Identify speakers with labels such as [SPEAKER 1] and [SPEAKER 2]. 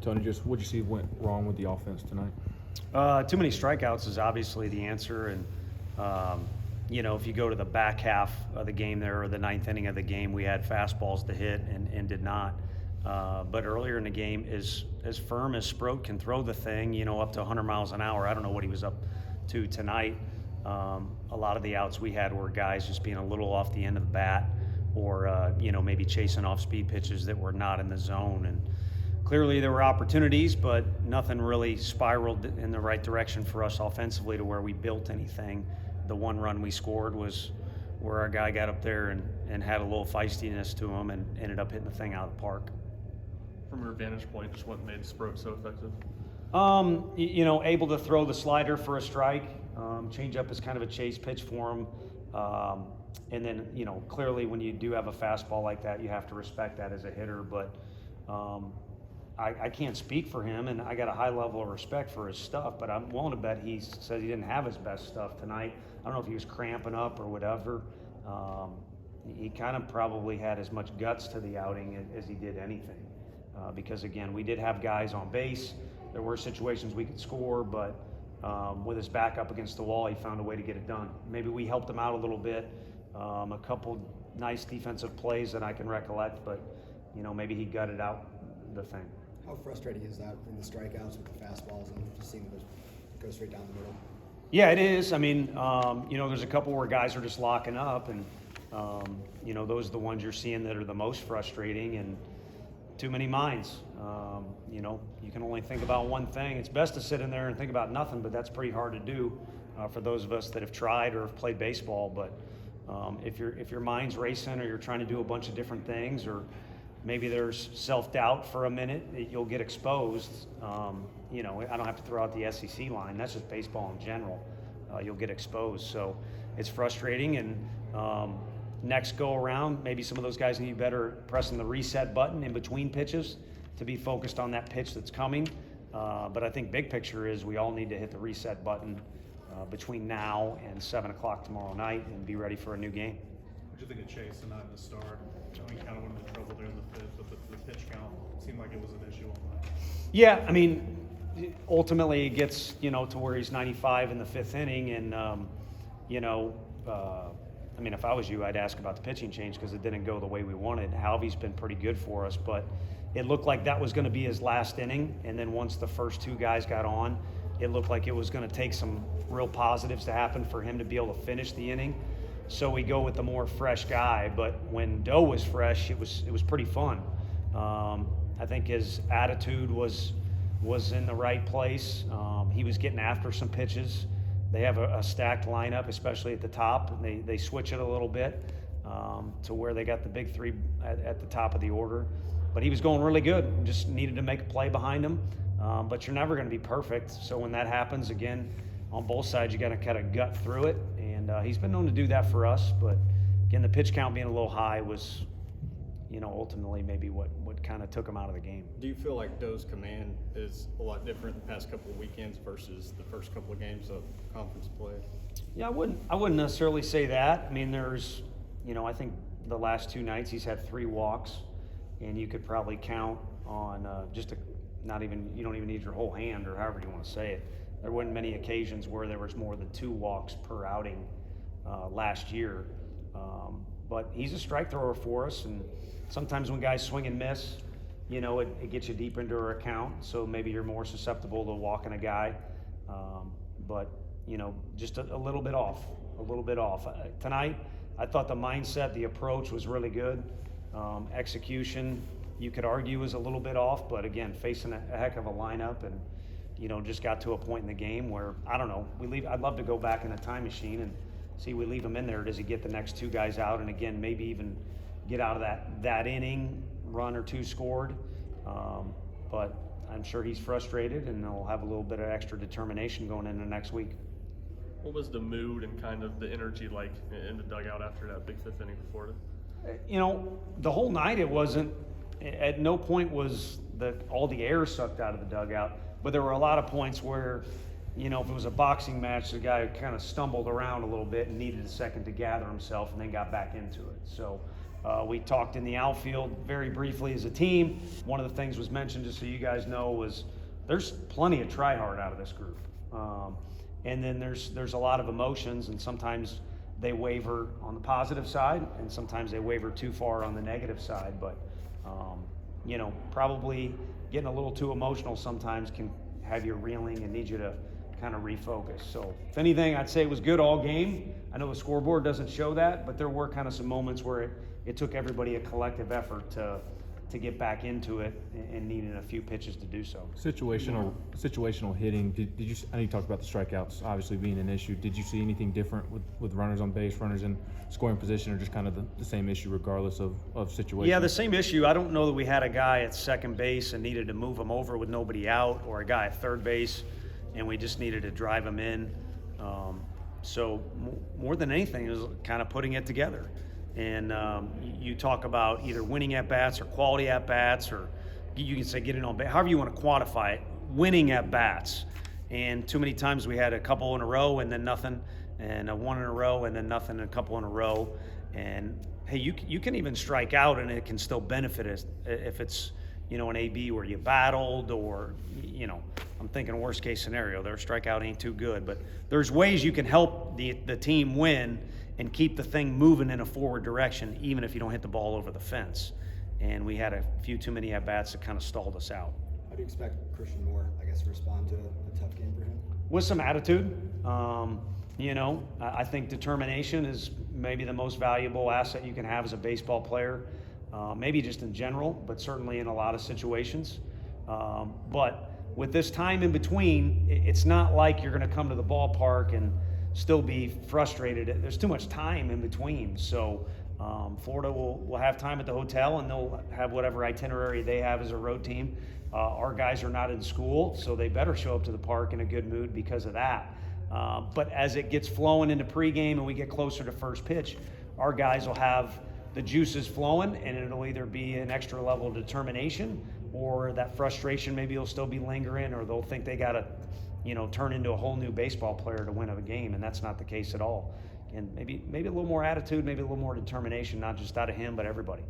[SPEAKER 1] Tony, just what you see went wrong with the offense tonight?
[SPEAKER 2] Too many strikeouts is obviously the answer, and if you go to the back half of the game there, or the ninth inning of the game, we had fastballs to hit and did not. But earlier in the game, as firm as Sproat can throw the thing, up to 100 miles an hour. I don't know what he was up to tonight. A lot of the outs we had were guys just being a little off the end of the bat, or maybe chasing off speed pitches that were not in the zone. And clearly there were opportunities, but nothing really spiraled in the right direction for us offensively to where we built anything. The one run we scored was where our guy got up there and had a little feistiness to him and ended up hitting the thing out of the park.
[SPEAKER 3] From your vantage point, just what made Sproat so effective?
[SPEAKER 2] Able to throw the slider for a strike. Change up is kind of a chase pitch for him. And then, clearly when you do have a fastball like that, you have to respect that as a hitter. But I can't speak for him, and I got a high level of respect for his stuff, but I'm willing to bet he said he didn't have his best stuff tonight. I don't know if he was cramping up or whatever. He kind of probably had as much guts to the outing as he did anything. Because, again, we did have guys on base. There were situations we could score, but with his back up against the wall, he found a way to get it done. Maybe we helped him out a little bit. A couple nice defensive plays that I can recollect, but, maybe he gutted out the thing.
[SPEAKER 4] How frustrating is that in the strikeouts with the fastballs and just seeing them go straight down the middle?
[SPEAKER 2] Yeah, it is. I mean, there's a couple where guys are just locking up, and, those are the ones you're seeing that are the most frustrating, and too many minds. You can only think about one thing. It's best to sit in there and think about nothing, but that's pretty hard to do for those of us that have tried or have played baseball. But if your mind's racing, or you're trying to do a bunch of different things, or maybe there's self-doubt for a minute, you'll get exposed. I don't have to throw out the SEC line. That's just baseball in general. You'll get exposed. So it's frustrating. And next go around, maybe some of those guys need to be better pressing the reset button in between pitches to be focused on that pitch that's coming. But I think big picture is we all need to hit the reset button between now and 7 o'clock tomorrow night and be ready for a new game.
[SPEAKER 3] What do you think of Chase tonight in the start? He kind of went into trouble there in the fifth, but the pitch count seemed like it was an issue on that.
[SPEAKER 2] Yeah, I mean, ultimately it gets, to where he's 95 in the fifth inning, and, if I was you, I'd ask about the pitching change because it didn't go the way we wanted. Halvey's been pretty good for us, but it looked like that was going to be his last inning, and then once the first two guys got on, it looked like it was going to take some real positives to happen for him to be able to finish the inning. So we go with the more fresh guy, but when Doe was fresh, it was pretty fun. I think his attitude was in the right place. He was getting after some pitches. They have a stacked lineup, especially at the top. They switch it a little bit to where they got the big three at the top of the order. But he was going really good. Just needed to make a play behind him. But you're never going to be perfect. So when that happens, again, on both sides, you got to kind of gut through it. And he's been known to do that for us. But again, the pitch count being a little high was, ultimately maybe what kind of took him out of the game.
[SPEAKER 5] Do you feel like Doe's command is a lot different the past couple of weekends versus the first couple of games of conference play?
[SPEAKER 2] Yeah, I wouldn't necessarily say that. I mean, there's, I think the last two nights he's had 3 walks, and you could probably count on you don't even need your whole hand, or however you want to say it. There weren't many occasions where there was more than 2 walks per outing last year. But he's a strike thrower for us, and sometimes when guys swing and miss, it gets you deep into our account, so maybe you're more susceptible to walking a guy. But, just a little bit off. Tonight, I thought the mindset, the approach was really good. Execution, you could argue, was a little bit off, but again, facing a heck of a lineup, and, just got to a point in the game where, I don't know, I'd love to go back in a time machine and see we leave him in there. Does he get the next 2 guys out, and again, maybe even get out of that inning, run or 2 scored? But I'm sure he's frustrated, and he'll have a little bit of extra determination going into next week.
[SPEAKER 3] What was the mood and kind of the energy like in the dugout after that big fifth inning for Florida?
[SPEAKER 2] The whole night it wasn't, at no point was all the air sucked out of the dugout, but there were a lot of points where, if it was a boxing match, the guy kind of stumbled around a little bit and needed a second to gather himself and then got back into it. So We talked in the outfield very briefly as a team. One of the things was mentioned, just so you guys know, was there's plenty of try hard out of this group. And then there's a lot of emotions, and sometimes they waver on the positive side, and sometimes they waver too far on the negative side. But, probably getting a little too emotional sometimes can have you reeling and need you to kind of refocus. So if anything, I'd say it was good all game. I know the scoreboard doesn't show that, but there were kind of some moments where it took everybody a collective effort to get back into it and needing a few pitches to do so.
[SPEAKER 1] Situational hitting. Did you? I know you talked about the strikeouts obviously being an issue. Did you see anything different with runners on base, runners in scoring position, or just kind of the same issue regardless of situation?
[SPEAKER 2] Yeah, the same issue. I don't know that we had a guy at second base and needed to move him over with nobody out, or a guy at third base and we just needed to drive him in. So more than anything, it was kind of putting it together. And you talk about either winning at bats or quality at bats, or you can say getting on base, however you want to quantify it, winning at bats. And too many times we had a couple in a row and then nothing, and a one in a row and then nothing, and a couple in a row. And hey, you can even strike out and it can still benefit us if it's an AB where you battled, or I'm thinking worst case scenario, their strikeout ain't too good, but there's ways you can help the team win and keep the thing moving in a forward direction, even if you don't hit the ball over the fence. And we had a few too many at-bats that kind of stalled us out.
[SPEAKER 4] How do you expect Christian Moore, to respond to a tough game for him?
[SPEAKER 2] With some attitude. I think determination is maybe the most valuable asset you can have as a baseball player, maybe just in general, but certainly in a lot of situations. But with this time in between, it's not like you're going to come to the ballpark and still be frustrated. There's too much time in between. So Florida will have time at the hotel, and they'll have whatever itinerary they have as a road team. Our guys are not in school, so they better show up to the park in a good mood because of that. But as it gets flowing into pregame and we get closer to first pitch, our guys will have the juices flowing, and it'll either be an extra level of determination, or that frustration maybe will still be lingering, or they'll think they got to turn into a whole new baseball player to win a game, and that's not the case at all. And maybe a little more attitude, maybe a little more determination, not just out of him, but everybody.